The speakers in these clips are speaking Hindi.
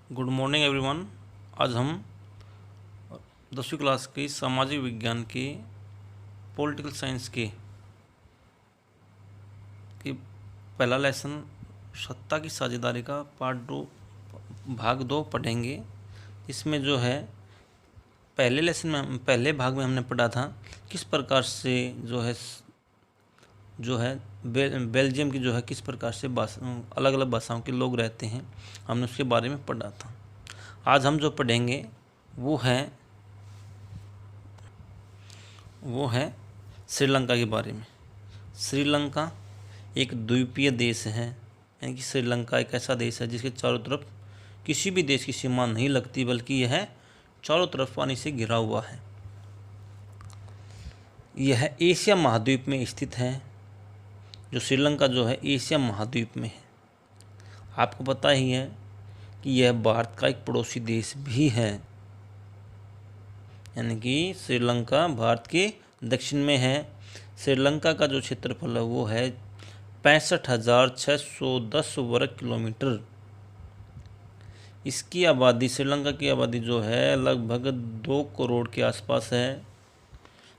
Good morning everyone. आज हम 10वीं क्लास की सामाजिक विज्ञान की पॉलिटिकल साइंस की पहला लेसन सत्ता की साझेदारी का भाग 2 पढ़ेंगे। इसमें जो है पहले भाग में हमने पढ़ा था किस प्रकार से बेल्जियम की किस प्रकार से अलग अलग भाषाओं के लोग रहते हैं, हमने उसके बारे में पढ़ा था। आज हम जो पढ़ेंगे वो है श्रीलंका के बारे में। श्रीलंका एक द्वीपीय देश है, यानी कि श्रीलंका एक ऐसा देश है जिसके चारों तरफ किसी भी देश की सीमा नहीं लगती, बल्कि यह चारों तरफ पानी से घिरा हुआ है। यह एशिया महाद्वीप में स्थित है। जो श्रीलंका है एशिया महाद्वीप में है। आपको पता ही है कि यह भारत का एक पड़ोसी देश भी है, यानी कि श्रीलंका भारत के दक्षिण में है। श्रीलंका का जो क्षेत्रफल है वो है 65,610 वर्ग किलोमीटर। इसकी आबादी, श्रीलंका की आबादी जो है लगभग 2 करोड़ के आसपास है।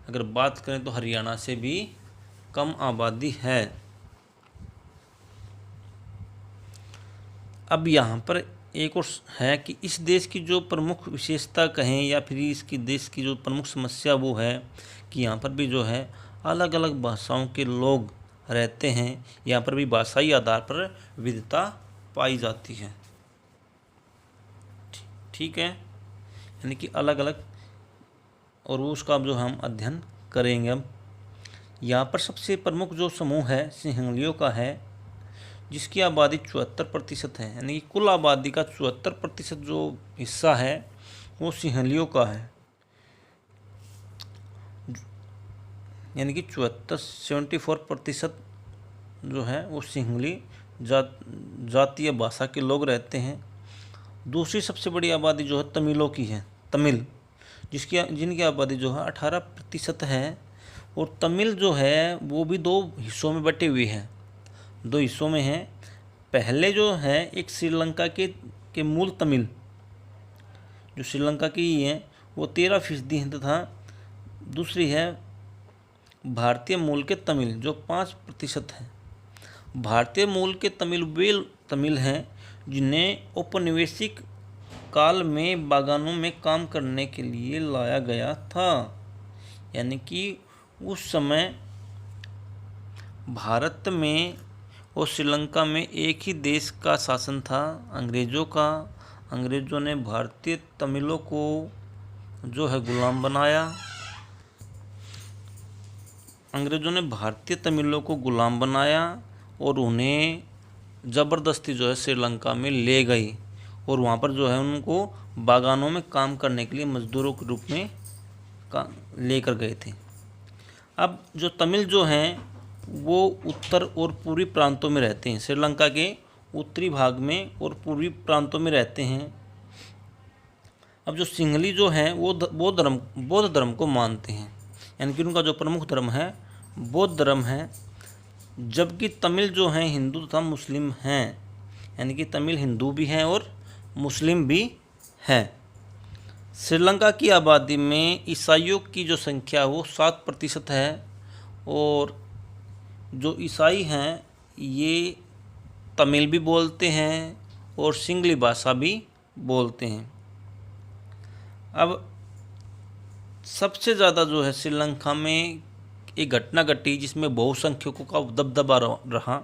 अगर बात करें तो हरियाणा से भी कम आबादी है। अब यहाँ पर एक और है कि इस देश की जो प्रमुख विशेषता कहें या फिर इसकी देश की जो प्रमुख समस्या वो है कि यहाँ पर भी जो है अलग अलग भाषाओं के लोग रहते हैं। यहाँ पर भी भाषाई आधार पर विविधता पाई जाती है। ठीक है, यानी कि अलग अलग, और वो उसका जो हम अध्ययन करेंगे। अब यहाँ पर सबसे प्रमुख जो समूह है सिंहलियों का है, जिसकी आबादी 74% है, यानी कि कुल आबादी का 74% जो हिस्सा है वो सिंहलियों का है। यानी कि 74% जो है वो सिंहली जातीय भाषा के लोग रहते हैं। दूसरी सबसे बड़ी आबादी जो है तमिलों की है, तमिल, जिनकी आबादी जो है 18% है। और तमिल जो है वो भी 2 हिस्सों में बटे हुए हैं, 2 हिस्सों में हैं। पहले जो है एक श्रीलंका के मूल तमिल जो श्रीलंका की ही है वो 13% है, तथा दूसरी है भारतीय मूल के तमिल जो 5% है। भारतीय मूल के तमिल वे तमिल हैं जिन्हें औपनिवेशिक काल में बागानों में काम करने के लिए लाया गया था। यानी कि उस समय भारत में और श्रीलंका में एक ही देश का शासन था, अंग्रेज़ों का। अंग्रेज़ों ने भारतीय तमिलों को जो है गुलाम बनाया। अंग्रेज़ों ने भारतीय तमिलों को गुलाम बनाया और उन्हें ज़बरदस्ती जो है श्रीलंका में ले गई, और वहाँ पर जो है उनको बागानों में काम करने के लिए मजदूरों के रूप में लेकर गए थे। अब जो तमिल जो हैं वो उत्तर और पूर्वी प्रांतों में रहते हैं, श्रीलंका के उत्तरी भाग में और पूर्वी प्रांतों में रहते हैं। अब जो सिंहली जो हैं वो बौद्ध धर्म को मानते हैं, यानी कि उनका जो प्रमुख धर्म है बौद्ध धर्म है। जबकि तमिल जो हैं हिंदू तथा मुस्लिम हैं, यानी कि तमिल हिंदू भी हैं और मुस्लिम भी हैं। श्रीलंका की आबादी में ईसाइयों की जो संख्या वो 7% है, और जो ईसाई हैं ये तमिल भी बोलते हैं और सिंगली भाषा भी बोलते हैं। अब सबसे ज़्यादा जो है श्रीलंका में एक घटना घटी जिसमें बहुसंख्यकों का दबदबा रहा,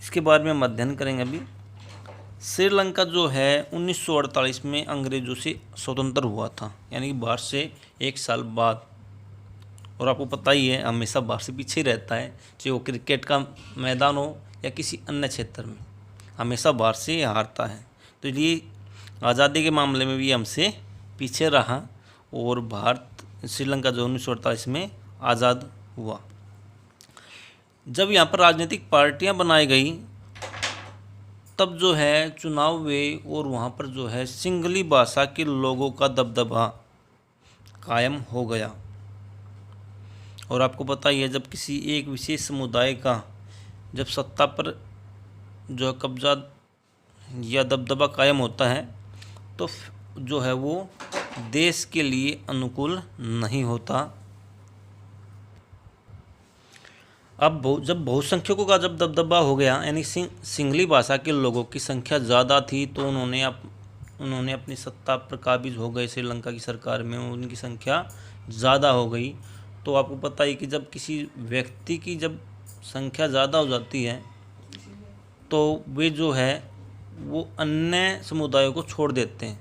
इसके बारे में हम अध्ययन करेंगे अभी। श्रीलंका जो है 1948 में अंग्रेज़ों से स्वतंत्र हुआ था, यानी कि बाहर से 1 साल बाद। और आपको पता ही है हमेशा बाहर से पीछे ही रहता है, चाहे वो क्रिकेट का मैदान हो या किसी अन्य क्षेत्र में, हमेशा बाहर से हारता है। तो ये आज़ादी के मामले में भी हमसे पीछे रहा, और भारत श्रीलंका जो 1948 में आज़ाद हुआ। जब यहाँ पर राजनीतिक पार्टियाँ बनाई गई तब जो है चुनाव हुए, और वहाँ पर जो है सिंगली भाषा के लोगों का दबदबा कायम हो गया। और आपको पता ही है जब किसी एक विशेष समुदाय का जब सत्ता पर जो कब्जा या दबदबा कायम होता है तो जो है वो देश के लिए अनुकूल नहीं होता। अब जब बहुसंख्यकों का जब दबदबा हो गया, यानी सिंगली भाषा के लोगों की संख्या ज़्यादा थी, तो उन्होंने अपनी सत्ता पर काबिज हो गए। श्रीलंका की सरकार में उनकी संख्या ज़्यादा हो गई। तो आपको पता ही कि जब किसी व्यक्ति की जब संख्या ज़्यादा हो जाती है तो वे जो है वो अन्य समुदायों को छोड़ देते हैं।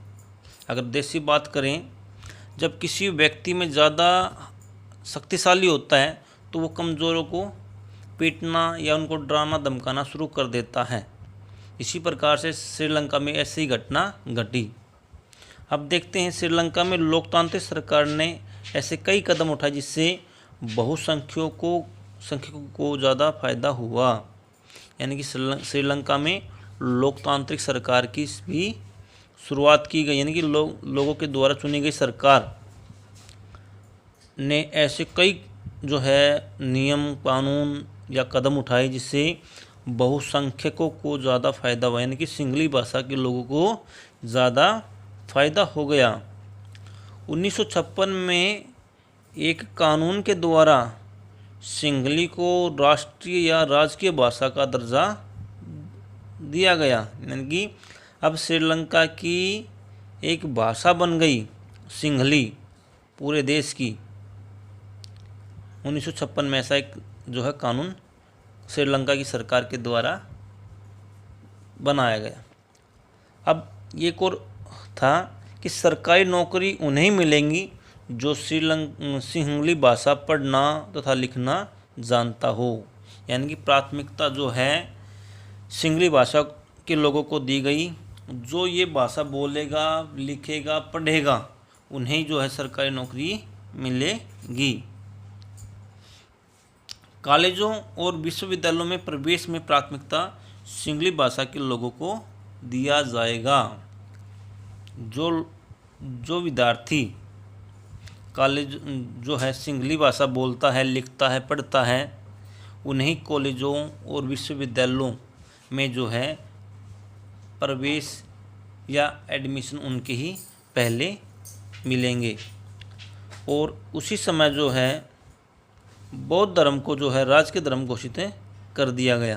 अगर देश की बात करें, जब किसी व्यक्ति में ज़्यादा शक्तिशाली होता है तो वो कमज़ोरों को पीटना या उनको डराना धमकाना शुरू कर देता है। इसी प्रकार से श्रीलंका में ऐसी ही घटना घटी। अब देखते हैं श्रीलंका में लोकतांत्रिक सरकार ने ऐसे कई कदम उठाए जिससे बहुसंख्यकों को ज़्यादा फायदा हुआ। यानी कि श्रीलंका में लोकतांत्रिक सरकार की भी शुरुआत की गई, यानी कि लोगों के द्वारा चुनी गई सरकार ने ऐसे कई जो है नियम कानून या कदम उठाए जिससे बहुसंख्यकों को ज़्यादा फायदा हुआ, यानी कि सिंगली भाषा के लोगों को ज़्यादा फायदा हो गया। 1956 में एक कानून के द्वारा सिंगली को राष्ट्रीय या राजकीय भाषा का दर्जा दिया गया, यानी कि अब श्रीलंका की एक भाषा बन गई सिंगली पूरे देश की। 1956 में ऐसा एक जो है कानून श्रीलंका की सरकार के द्वारा बनाया गया। अब ये एक और था कि सरकारी नौकरी उन्हें मिलेंगी जो सिंहली भाषा पढ़ना तथा लिखना जानता हो, यानी कि प्राथमिकता जो है सिंहली भाषा के लोगों को दी गई। जो ये भाषा बोलेगा, लिखेगा, पढ़ेगा, उन्हें जो है सरकारी नौकरी मिलेगी। कॉलेजों और विश्वविद्यालयों में प्रवेश में प्राथमिकता सिंहली भाषा के लोगों को दिया जाएगा। जो विद्यार्थी कॉलेज जो है सिंहली भाषा बोलता है, लिखता है, पढ़ता है, उन्हीं कॉलेजों और विश्वविद्यालयों में जो है प्रवेश या एडमिशन उनके ही पहले मिलेंगे। और उसी समय जो है बौद्ध धर्म को जो है राज के धर्म घोषित कर दिया गया,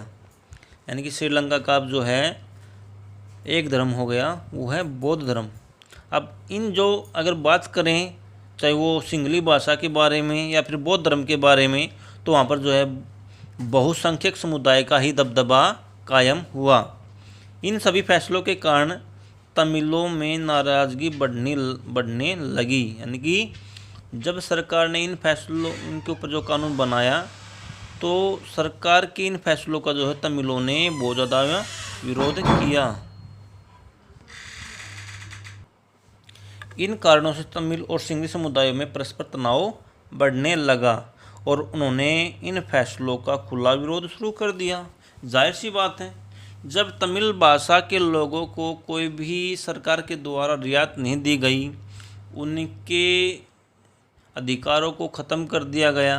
यानी कि श्रीलंका का अब जो है एक धर्म हो गया, वो है बौद्ध धर्म। अब इन जो अगर बात करें चाहे वो सिंहली भाषा के बारे में या फिर बौद्ध धर्म के बारे में, तो वहाँ पर जो है बहुसंख्यक समुदाय का ही दबदबा कायम हुआ। इन सभी फैसलों के कारण तमिलों में नाराज़गी बढ़ने लगी, यानी कि जब सरकार ने इनके ऊपर जो कानून बनाया तो सरकार के इन फैसलों का जो है तमिलों ने बहुत ज़्यादा विरोध किया। इन कारणों से तमिल और सिंहली समुदायों में परस्पर तनाव बढ़ने लगा और उन्होंने इन फैसलों का खुला विरोध शुरू कर दिया। जाहिर सी बात है, जब तमिल भाषा के लोगों को कोई भी सरकार के द्वारा रियायत नहीं दी गई, उनके अधिकारों को ख़त्म कर दिया गया,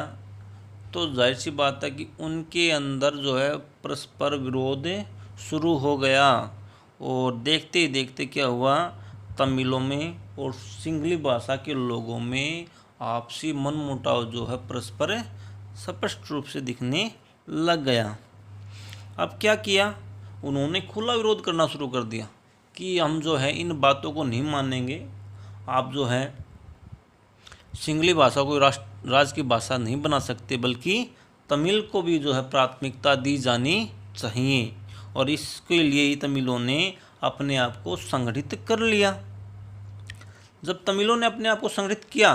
तो जाहिर सी बात है कि उनके अंदर जो है परस्पर विरोध शुरू हो गया। और देखते ही देखते क्या हुआ, तमिलों में और सिंहली भाषा के लोगों में आपसी मनमुटाव जो है परस्पर स्पष्ट रूप से दिखने लग गया। अब क्या किया, उन्होंने खुला विरोध करना शुरू कर दिया कि हम जो है इन बातों को नहीं मानेंगे। आप जो है सिंहली भाषा को राज की भाषा नहीं बना सकते, बल्कि तमिल को भी जो है प्राथमिकता दी जानी चाहिए। और इसके लिए ही तमिलों ने अपने आप को संगठित कर लिया। जब तमिलों ने अपने आप को संगठित किया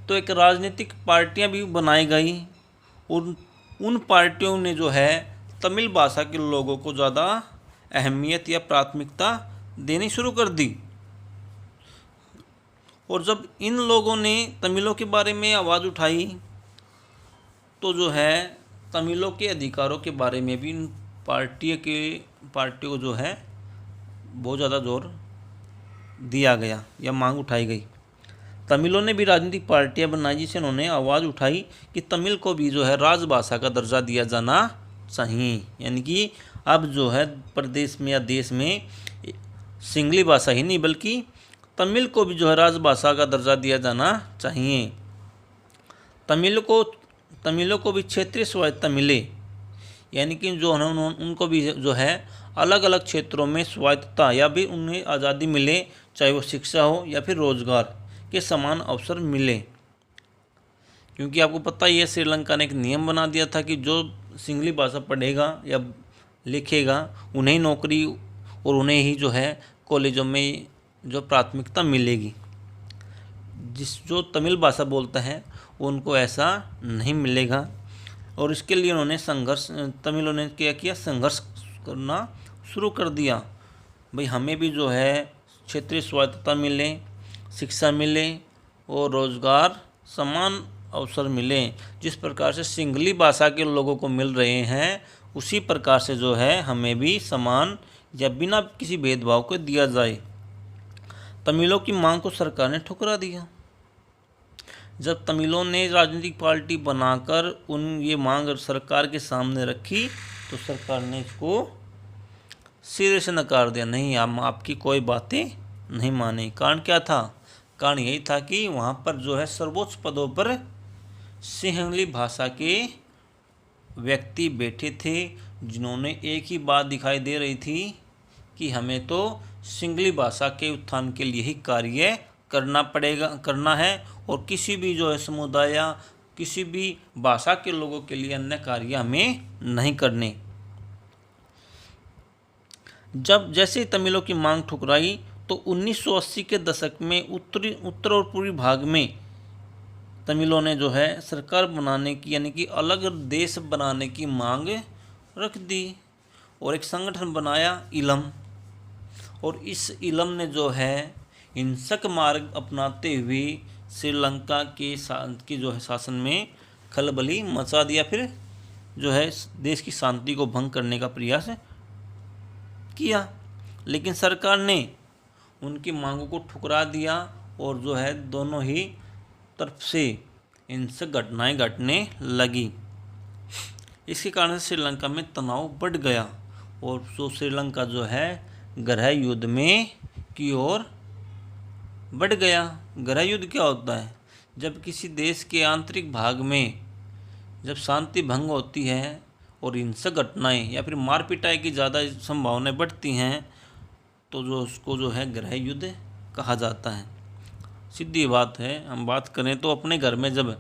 तो एक राजनीतिक पार्टियां भी बनाई गई और उन पार्टियों ने जो है तमिल भाषा के लोगों को ज़्यादा अहमियत या प्राथमिकता देनी शुरू कर दी। और जब इन लोगों ने तमिलों के बारे में आवाज़ उठाई तो जो है तमिलों के अधिकारों के बारे में भी इन पार्टियों को जो है बहुत ज़्यादा जोर दिया गया या मांग उठाई गई। तमिलों ने भी राजनीतिक पार्टियां बनाई जिससे उन्होंने आवाज़ उठाई कि तमिल को भी जो है राजभाषा का दर्जा दिया जाना चाहिए, यानी कि अब जो है प्रदेश में या देश में सिंहली भाषा ही नहीं बल्कि तमिल को भी जो है राजभाषा का दर्जा दिया जाना चाहिए। तमिलों को भी क्षेत्रीय स्वायत्तता मिले, यानी कि जो उनको भी जो है अलग अलग क्षेत्रों में स्वायत्तता या भी उन्हें आज़ादी मिले, चाहे वो शिक्षा हो या फिर रोजगार के समान अवसर मिले। क्योंकि आपको पता ही है श्रीलंका ने एक नियम बना दिया था कि जो सिंगली भाषा पढ़ेगा या लिखेगा उन्हें नौकरी और उन्हें ही जो है कॉलेजों में जो प्राथमिकता मिलेगी। जो तमिल भाषा बोलता है उनको ऐसा नहीं मिलेगा। और इसके लिए तमिलों ने क्या किया, संघर्ष करना शुरू कर दिया। भाई हमें भी जो है क्षेत्रीय स्वायत्तता मिले, शिक्षा मिले और रोजगार समान अवसर मिले। जिस प्रकार से सिंगली भाषा के लोगों को मिल रहे हैं उसी प्रकार से जो है हमें भी समान या बिना किसी भेदभाव को दिया जाए। तमिलों की मांग को सरकार ने ठुकरा दिया। जब तमिलों ने राजनीतिक पार्टी बनाकर ये मांग सरकार के सामने रखी तो सरकार ने इसको सिरे से नकार दिया। नहीं, हम आपकी कोई बातें नहीं माने। कारण क्या था? कारण यही था कि वहाँ पर जो है सर्वोच्च पदों पर सिंहली भाषा के व्यक्ति बैठे थे, जिन्होंने एक ही बात दिखाई दे रही थी कि हमें तो सिंगली भाषा के उत्थान के लिए ही कार्य करना है और किसी भी जो है समुदाय या किसी भी भाषा के लोगों के लिए अन्य कार्य हमें नहीं करने। जब जैसे ही तमिलों की मांग ठुकराई तो 1980 के दशक में उत्तर और पूर्वी भाग में तमिलों ने जो है सरकार बनाने की यानी कि अलग देश बनाने की मांग रख दी और एक संगठन बनाया इलम। और इस इलम ने जो है हिंसक मार्ग अपनाते हुए श्रीलंका की जो है शासन में खलबली मचा दिया, फिर जो है देश की शांति को भंग करने का प्रयास किया। लेकिन सरकार ने उनकी मांगों को ठुकरा दिया और जो है दोनों ही तरफ से हिंसक घटनाएं घटने लगी। इसके कारण श्रीलंका में तनाव बढ़ गया और जो श्रीलंका जो है गृह युद्ध में की ओर बढ़ गया। गृह युद्ध क्या होता है? जब किसी देश के आंतरिक भाग में जब शांति भंग होती है और हिंसक घटनाएं या फिर मार पिटाई की ज़्यादा संभावनाएं बढ़ती हैं तो जो उसको जो है गृह युद्ध कहा जाता है। सीधी बात है। हम बात करें तो अपने घर में जब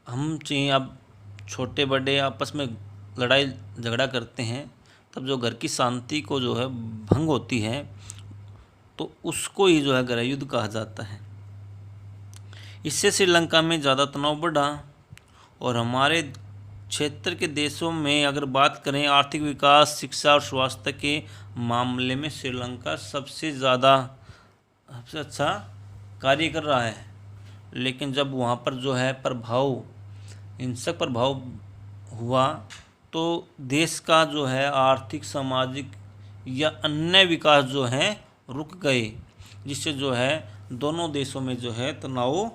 हम चाहिए अब छोटे बड़े आपस में लड़ाई झगड़ा करते हैं तब जो घर की शांति को जो है भंग होती है तो उसको ही जो है गृह युद्ध कहा जाता है। इससे श्रीलंका में ज़्यादा तनाव बढ़ा और हमारे क्षेत्र के देशों में अगर बात करें आर्थिक विकास, शिक्षा और स्वास्थ्य के मामले में श्रीलंका सबसे अच्छा कार्य कर रहा है। लेकिन जब वहाँ पर जो है हिंसक प्रभाव हुआ तो देश का जो है आर्थिक, सामाजिक या अन्य विकास जो है रुक गए, जिससे जो है दोनों देशों में जो है तनाव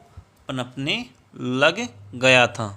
पनपने लग गया था।